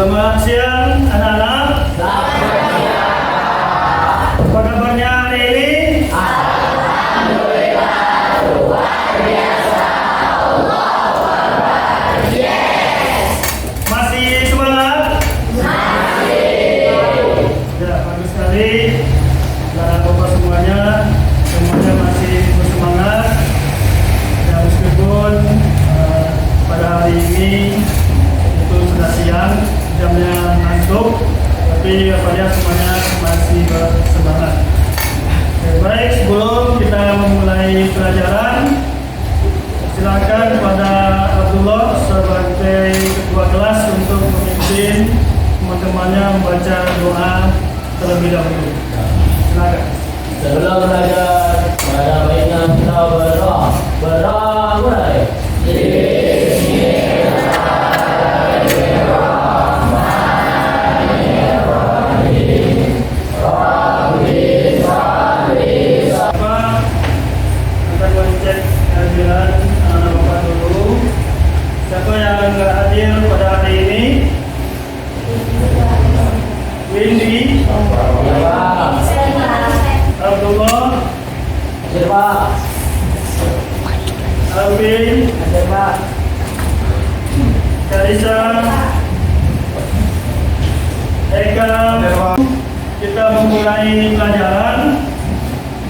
Selamat siang anak-anak. Apa kabarnya hari ini? Alhamdulillah luar biasa. Allahu Akbar. Yes. Masih semangat? Masih. Ya, bagus sekali. Bapak semuanya masih bersemangat. Ya, meskipun pada hari ini itu sudah siang, jamnya ngantuk, tapi apanya semuanya masih bersemangat. Oke, baik, sebelum kita memulai pelajaran, silakan kepada Abdullah sebagai ketua kelas untuk memimpin teman-temannya membaca doa terlebih dahulu. Silakan. Sebelum belajar, pada baiknya kita berdoa. Berdoa mulai. Siapa yang enggak hadir pada hari ini? Windy, Abdullah, Siapa? Alvin, Siapa? Karisa, Eka. Kita memulai pelajaran.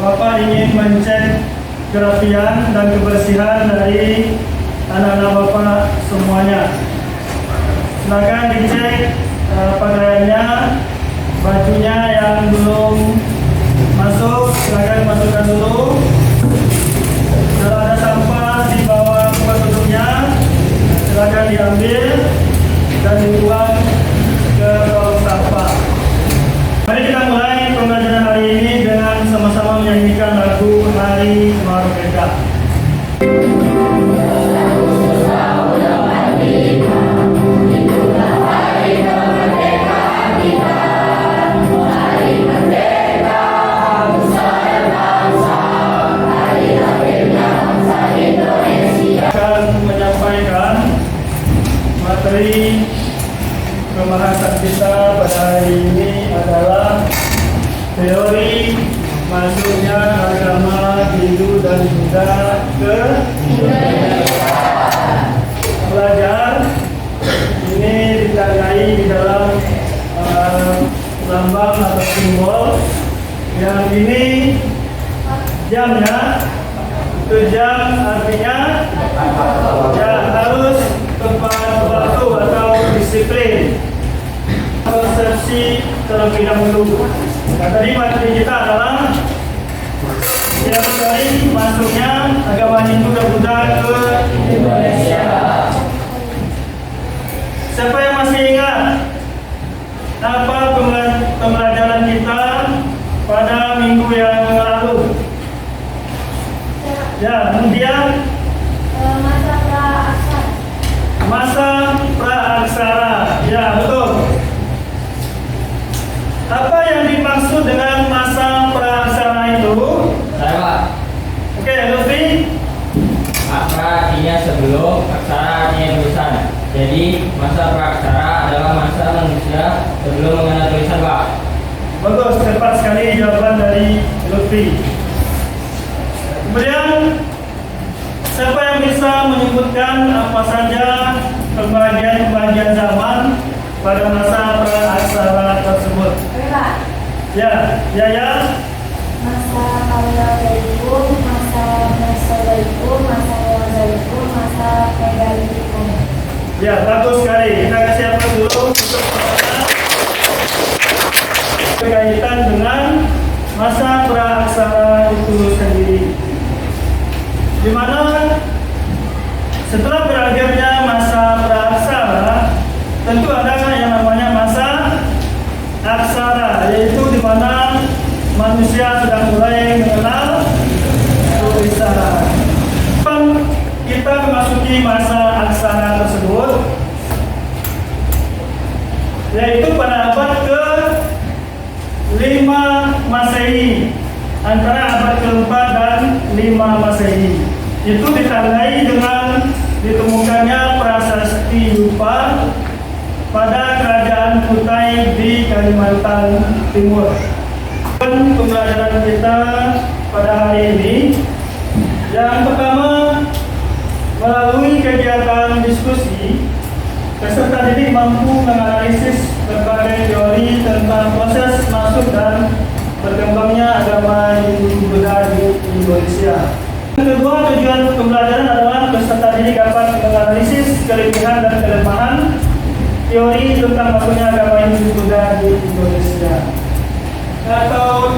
Bapak ingin mencek kerapian dan kebersihan dari anak-anak Bapak semuanya. Silakan dicek pakaiannya, bajunya yang belum masuk, silakan masukkan dulu. Kalau ada sampah di bawah tempat duduknya, silakan diambil dan dibuang ke tong sampah. Mari kita mulai pembelajaran hari ini dengan sama-sama menyanyikan lagu Hari Merdeka. Materi pembahasan kita pada hari ini adalah teori masuknya agama Hindu dan Buddha ke Indonesia. Belajar ini ditandai di dalam lambang atau simbol yang ini jamnya. Itu jam artinya ya harus tepat waktu atau disiplin. Persepsi terlebih dahulu. Nah, tadi materi kita adalah yang dari masuknya agama Hindu dan Buddha ke Indonesia. Siapa yang masih ingat apa pembelajaran kita pada minggu yang lalu? Ya, kemudian masa praaksara. Ya, betul. Apa yang dimaksud dengan masa praaksara itu? Saya Pak. Oke, Lutfi. Aksara artinya sebelum, aksara artinya tulisan. Jadi masa praaksara adalah masa manusia sebelum mengenal tulisan, Pak. Bagus, tepat sekali jawaban dari Lutfi. Kemudian siapa yang bisa menyebutkan apa saja pembagian zaman pada masa praaksara tersebut? Ya, Yaya. Masa Paleolitikum, masa Mesolitikum, masa Neolitikum, masa Megalithikum. Ya, bagus sekali. Kita kasih aplaus dulu untuk berkaitan dengan masa praaksara itu sendiri. Di mana setelah berakhirnya masa praaksara, tentu ada yang namanya masa aksara, yaitu di mana manusia sudah mulai mengenal tulisan. Kita memasuki masa aksara tersebut, yaitu pada abad ke-5 Masehi, antara abad ke-4 dan 5 Masehi. Itu ditandai dengan ditemukannya prasasti Yupa pada kerajaan Kalimantan Timur. Pembelajaran kita pada hari ini, yang pertama, melalui kegiatan diskusi, peserta didik mampu menganalisis berbagai teori tentang proses masuk dan berkembangnya agama Hindu-Buddha di Indonesia. Yang kedua, tujuan pembelajaran adalah peserta didik dapat menganalisis kelebihan dan kelemahan teori tentang masuknya agama Hindu-Buddha di Indonesia. Atau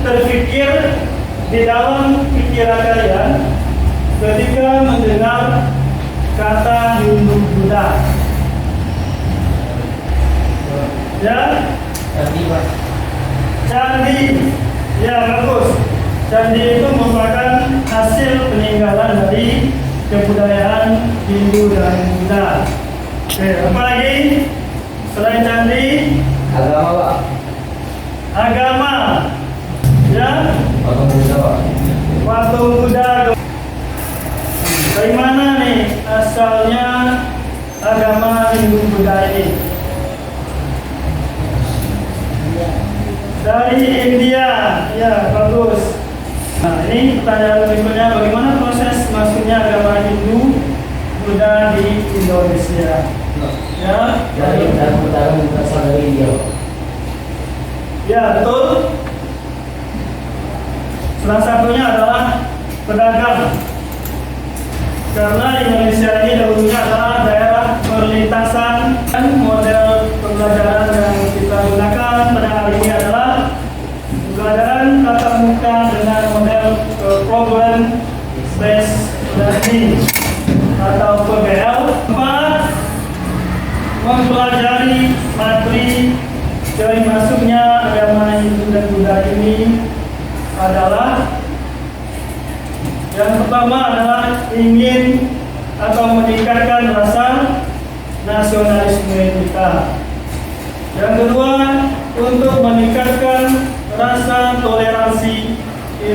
terpikir di dalam pikiran kalian ketika mendengar kata Hindu-Buddha. Ya? Candi. Ya, bagus. Candi itu merupakan hasil peninggalan dari kebudayaan Hindu dan Buddha. Oke, apa lagi? Selain candi? Agama, Pak. Agama. Ya? Patung Buddha, Pak. Patung Buddha. Dari mana nih asalnya agama Hindu-Buddha ini? Dari India. Ya, bagus. Nah, ini pertanyaan berikutnya, bagaimana proses masuknya agama Hindu-Buddha di Indonesia? Ya, Dari berasal dari India. ya, betul. Salah satunya adalah pedagang. Karena Indonesia ini dahulunya adalah daerah perlintasan, dan model pembelajaran yang kita gunakan pada hari ini adalah pembelajaran tatap muka dengan model problem based learning atau PBL. 4. Mempelajari materi dari masuknya agama Hindu dan Buddha ini adalah, yang pertama adalah ingin atau meningkatkan rasa nasionalisme kita. Yang kedua, untuk meningkatkan rasa toleransi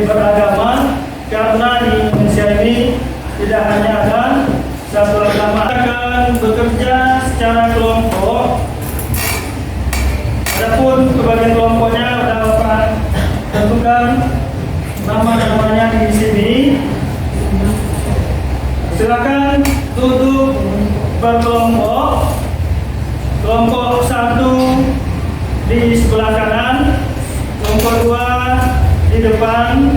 beragama, karena di Indonesia ini tidak hanya ada satu agama. Akan bekerja secara kelompok. Adapun kebagian kelompoknya dapat tentukan nama-namanya di sini. Silakan duduk berkelompok. Kelompok 1 di sebelah kanan, kelompok 2 di depan.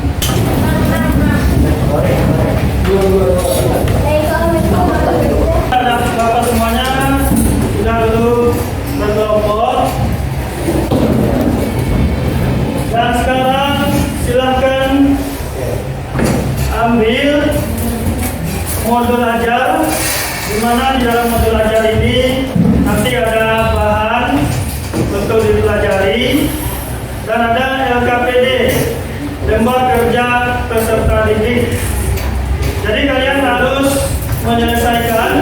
Bapak semuanya sudah duduk berkelompok. Dan sekarang silahkan ambil modul ajar, di mana di dalam modul ajar ini nanti ada bahan untuk dipelajari dan ada LKPD, lembar kerja peserta didik. Jadi kalian harus menyelesaikan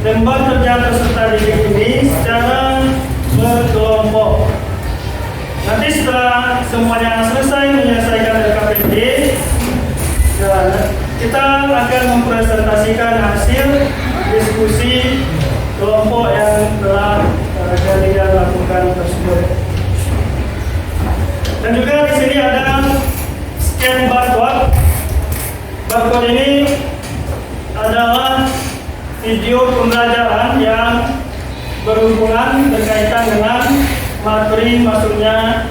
lembar kerja peserta didik ini secara berkelompok. Nanti setelah semuanya selesai menyelesaikan LKPD, kita akan mempresentasikan hasil diskusi kelompok yang telah kalian lakukan tersebut. Dan juga di sini ada scan barcode. Barcode ini adalah video pembelajaran yang berhubungan berkaitan dengan materi masuknya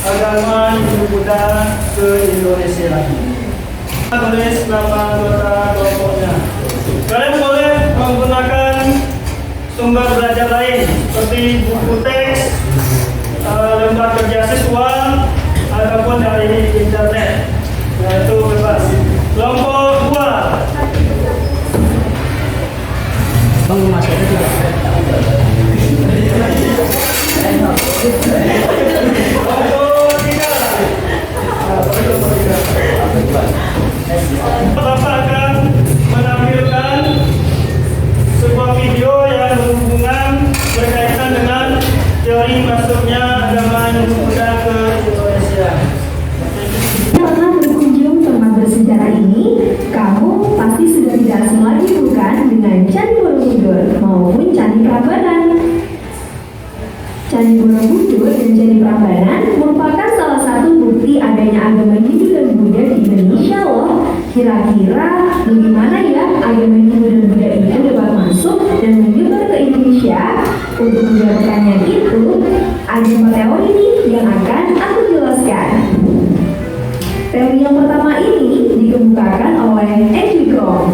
agama Hindu-Buddha ke Indonesia. Tulis nama anggota kelompoknya. Kalian boleh menggunakan sumber belajar lain seperti buku teks, lembar kerja siswa, ataupun dari internet. Itu bebas. Kelompok 2. Bang, masuknya tidak. Bapak akan menampilkan sebuah video yang berhubungan berkaitan dengan teori masuknya agama Hindu-Buddha ke Indonesia. Setelah berkunjung tempat bersejarah ini, kamu pasti sudah tidak asing lagi bukan dengan Candi Borobudur maupun Candi Prambanan. Candi Borobudur dan Candi Prambanan merupakan salah satu bukti adanya agama Hindu dan Buddha di Indonesia loh. Kira-kira bagaimana ya agama Hindu dan Buddha itu dapat masuk dan menyebar ke Indonesia? Untuk menjawab pertanyaan itu, ada 4 teori nih yang akan aku jelaskan. Teori yang pertama ini dikemukakan oleh Andrew Grom.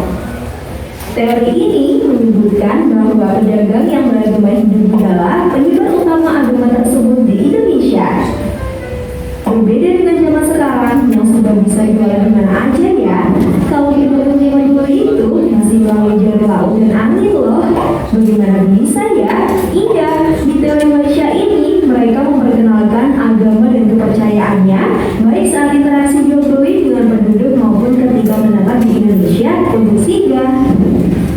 Teori ini menyebutkan bahwa pedagang yang beragama Hindu adalah penyebar utama agama tersebut di Indonesia. Berbeda dengan zaman sekarang yang sudah bisa jualan di mana aja ya. Kalau di zaman dulu itu masih melalui jalur laut dan angin loh. Bagaimana bisa ya? Iya, di teori Malaysia ini mereka memperkenalkan agama dan kepercayaannya baik saat interaksi jual beli dengan penduduk maupun ketika menetap di Indonesia untuk singgah.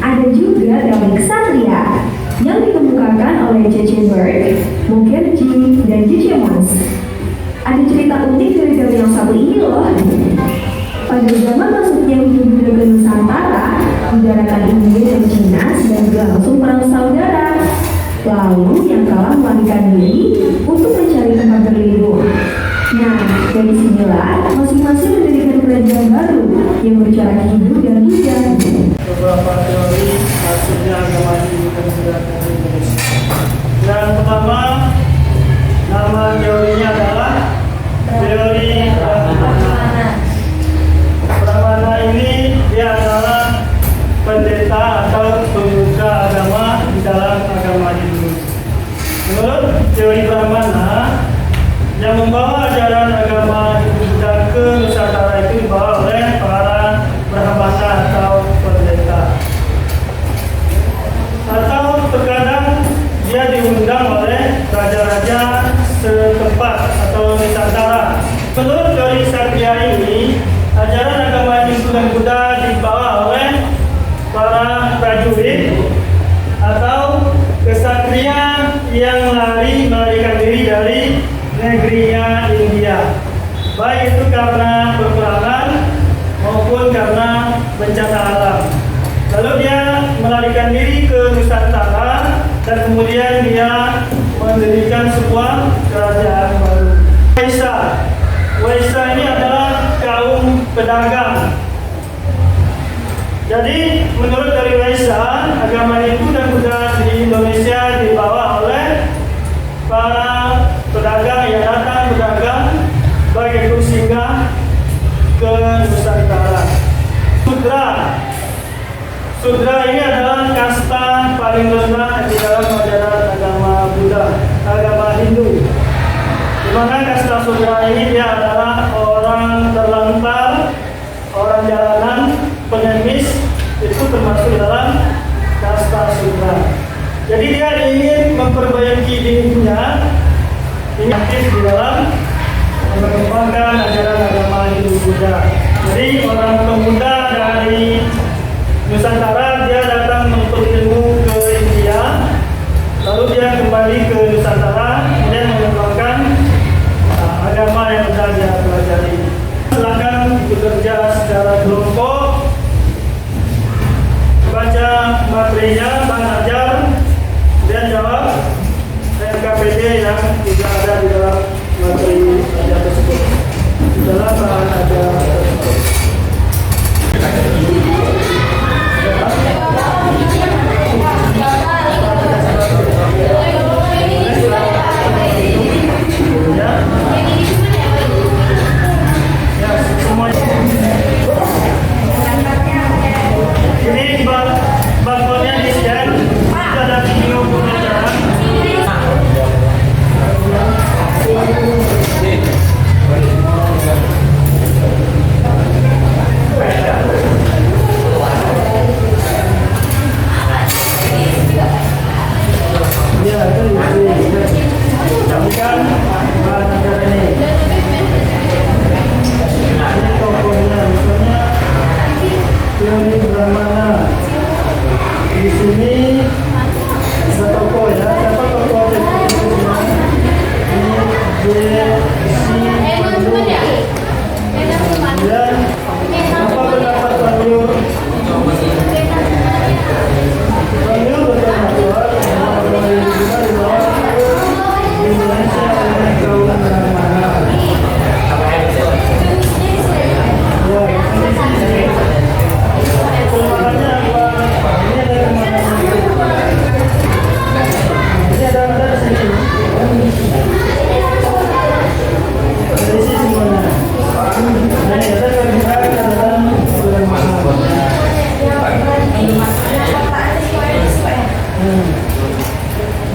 Ada juga teori ksatria yang dikemukakan oleh C.C. Berg, Mukherjee, dan J.C. Mons. Ada cerita unik dari teori yang satu ini loh. Pada zaman masuknya Hindu ke Nusantara, menjarakan India dan Cina sedang berlangsung perang saudara. Lalu yang kalah melarikan diri untuk mencari tempat berlindung. Nah, dari sinilah masing-masing mendirikan kerajaan baru yang bercorak Hindu dan Buddha. Beberapa teori maksudnya agama Hindu dan Buddha di Indonesia. Yang pertama, nama teorinya adalah teori Pramana. Pramana ini dia adalah pendeta atau pemuka agama di dalam agama Hindu. Menurut teori Pramana, yang membawa ajaran agama Hindu Buddha ke Nusantara itu dibawa oleh para brahmana atau pendeta. Atau terkadang dia diundang oleh raja-raja setempat atau Nusantara. Menurut teori ksatria ini, ajaran agama Hindu dan Buddha dibawa oleh para prajurit atau ksatria yang melarikan diri dari negerinya India, baik itu karena peperangan maupun karena bencana alam. Lalu dia melarikan diri ke Nusantara dan kemudian dia mendirikan sebuah kerajaan baru. Waisa ini adalah kaum pedagang. Jadi menurut dari Waisa, agama Hindu dan Buddha di Indonesia dibawa oleh para pedagang yang datang berdagang baik itu singgah ke Nusantara. Sudra ini adalah kasta paling rendah di dalam ajaran agama Buddha, agama Hindu. Di mana kasta Sudra ini dia adalah orang terlantar, orang jalanan, pengemis, itu termasuk dalam kasta Sudra. Jadi dia ingin memperbaiki dirinya, ingin aktif di dalam mengembangkan ajaran agama Hindu Buddha. Jadi orang pemuda dari Nusantara dia datang menuntut ilmu ke India, lalu dia kembali ke Nusantara, kemudian mengembangkan agama yang sudah dia pelajari. Silakan bekerja secara kelompok, baca materinya, belajar, dan jawab KPD yang tidak ada di dalam materi ajar tersebut. Dalam bahan ajar tersebut. Ini barcode-nya di scan, ada video pembelajaran. Ya, jadikan bahan ajar ini. Ini tokohnya, misalnya teori Pramana. Di sini ada tokoh ya, siapa tokoh dan apa pendapat Banyur? Banyur berpendapat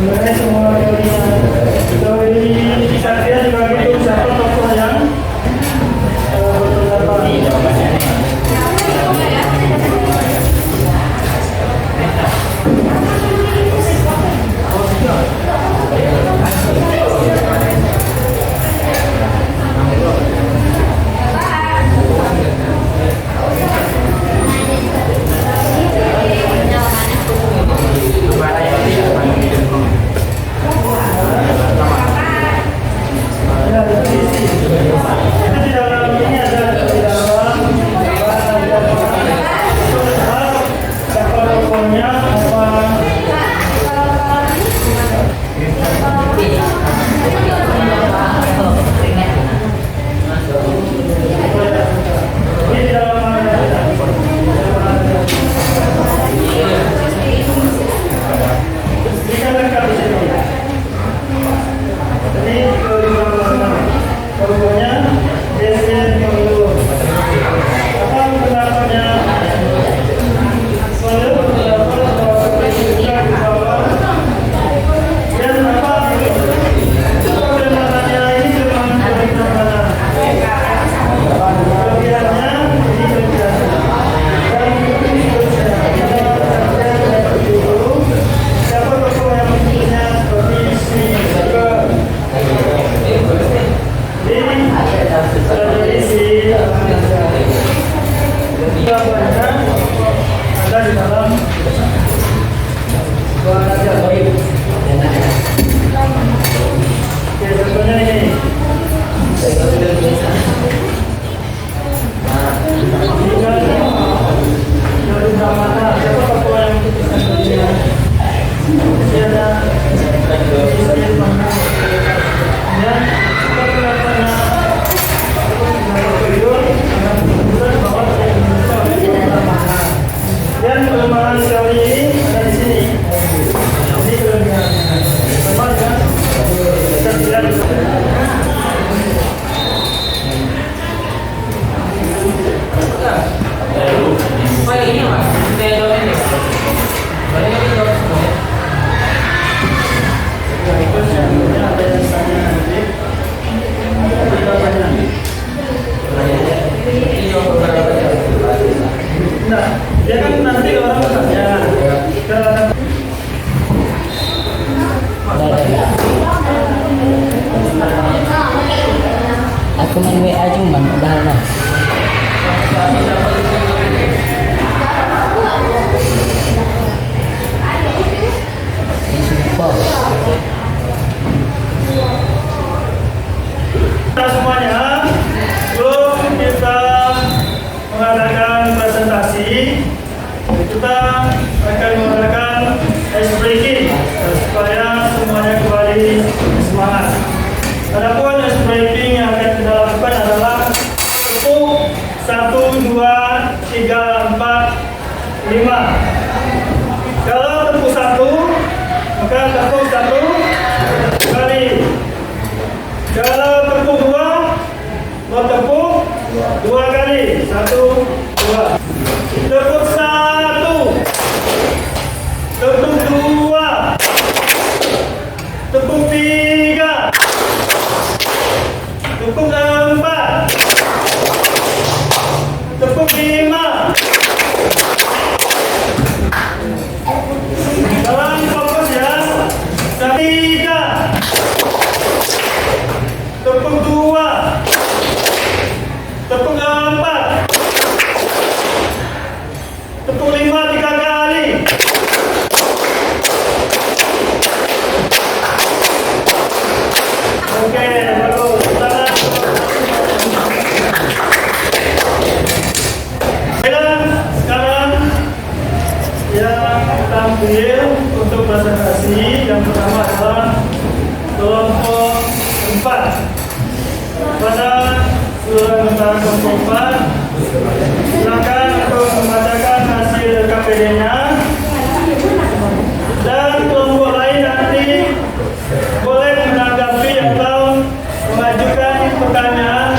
Sebenarnya semua teori Satria dibagi itu siapa tokoh yang ada di dalam Oke, contohnya ini. Dari Brahmana, siapa tokoh yang memutuskan dunia? Ini ada Israel Mahmud. Ya, kita kelihatannya dan kelemahan sekali ini ada di sini. Ini kelebihannya. Sama kan? Kita tidak bisa. Ini mas, saya jawab ini. Boleh nggak dijawab semua? Itu sebenarnya ada yang tanya nanti. Kita tanya. Nah, dia kan nanti orang bertanya. Aku main WA cuman udah lah. Kita semuanya sebelum kita mengadakan presentasi, kita akan mengadakan ice breaking supaya semuanya kembali semangat. Adapun ice breaking yang akan kita lakukan adalah tepuk 1, 2, 3, 4, 5. Kalau tepuk 1, maka tepuk 1 kali. Kalau tepuk 2, bertepuk 2 kali. 1, 2. Tepuk 1, tepuk 2, tepuk 3, tepuk 4, tepuk 5. Dalam fokus ya. 3, tepuk 2, tepuk 4, tepuk 5 3 kali. Oke, bagus. Sekarang yang tampil untuk presentasi yang pertama adalah kelompok 4. Pada surah tentang kelompok 4, silakan untuk membacakan hasil KPD-nya. Dan kelompok lain nanti boleh menanggapi atau mengajukan pertanyaan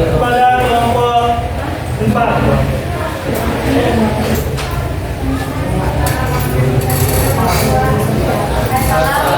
kepada kelompok 4. Assalamualaikum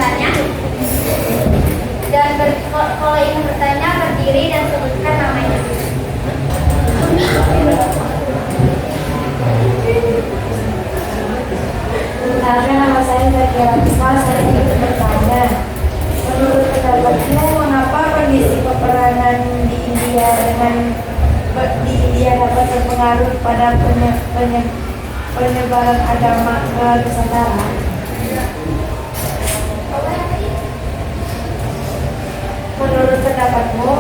alasannya? Dan kalau ingin bertanya, berdiri dan sebutkan namanya. Perkenalkan, nama saya Zakia Risma. Saya ingin bertanya, menurut pendapatmu mengapa kondisi peperangan di India dapat berpengaruh pada penyebaran agama ke Nusantara? Menurut pendapatmu,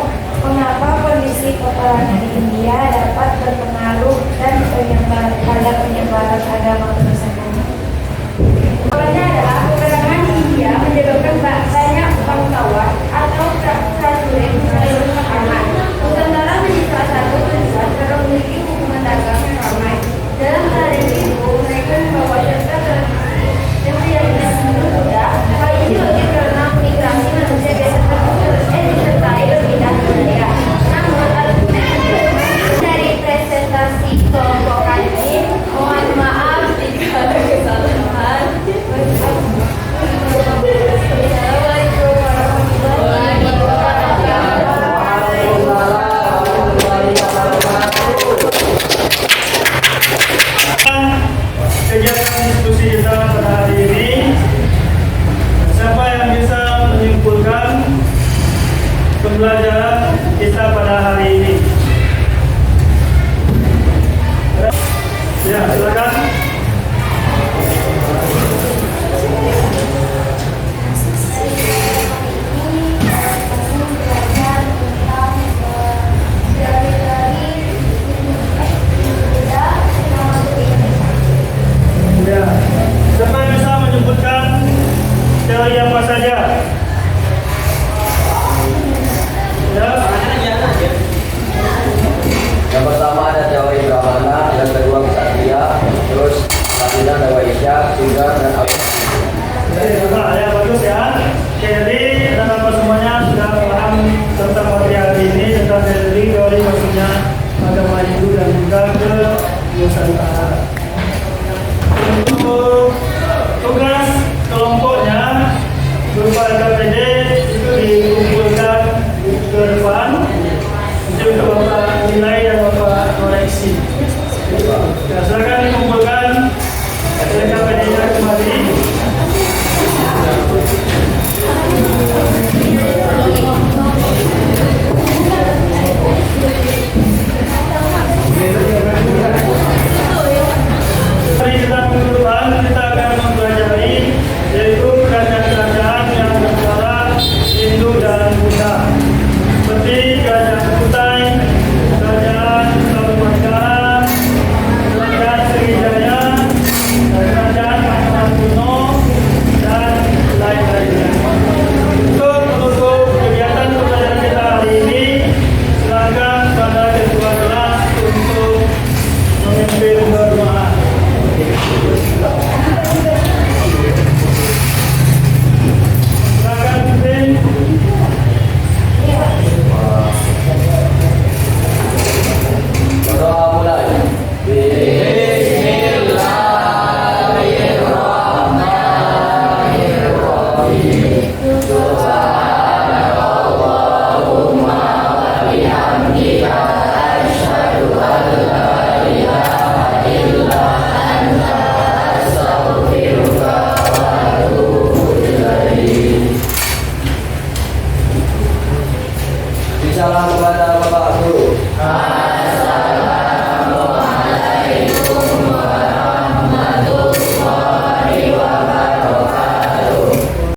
mengapa kondisi peperangan di India dapat berpengaruh dan pada penyebaran agama ke Nusantara? Jawabannya adalah peperangan di India menyebabkan banyak bangsawan atau prajurit mulai berperang. Nusantara menjadi salah satu tujuan karena memiliki hubungan dagang yang ramai. Dalam keadaan itu, mereka membawa serta tradisi yang tidak bisa mudah. Hal ini bagi karena migrasi manusia biasa disertai berpindah ke daerah. Namun, dari presentasi kelompokan ini, mohon maaf jika ada kesalahan. Assalamualaikum warahmatullahi Kegiatan diskusi kita pada hari ini, siapa yang bisa menyimpulkan pembelajaran kita pada hari ini? Ya, silakan. Ya, siapa yang bisa menyebutkan teori apa saja? Ya, Yang pertama ada teori Brahmana, yang kedua Ksatria, terus Latina, Dewa Isya, Sudra, dan Abhidhamma. ya bagus ya. Jadi teman-teman semuanya sudah paham tentang materi hari ini tentang teori maksudnya agama Hindu dan juga ke Nusantara. Untuk tugas kelompoknya berupa KPD itu dikumpulkan ke depan untuk Bapak nilai dan Bapak koreksi. Ya, silakan dikumpulkan KPD-nya kembali. Hari kita kemudian kita akan mempelajari yaitu kerajaan-kerajaan yang bersuara Hindu dan Buddha seperti kerajaan Kutai, kerajaan Salomon, kerajaan Sriwijaya, kerajaan Mataram kuno dan lain-lainnya. Untuk menutup kegiatan pembelajaran kita hari ini, silakan pada ketua kelas untuk memimpin berdoa. Silakan pimpin. Berdoa mulai. Bismillahirrahmanirrahim.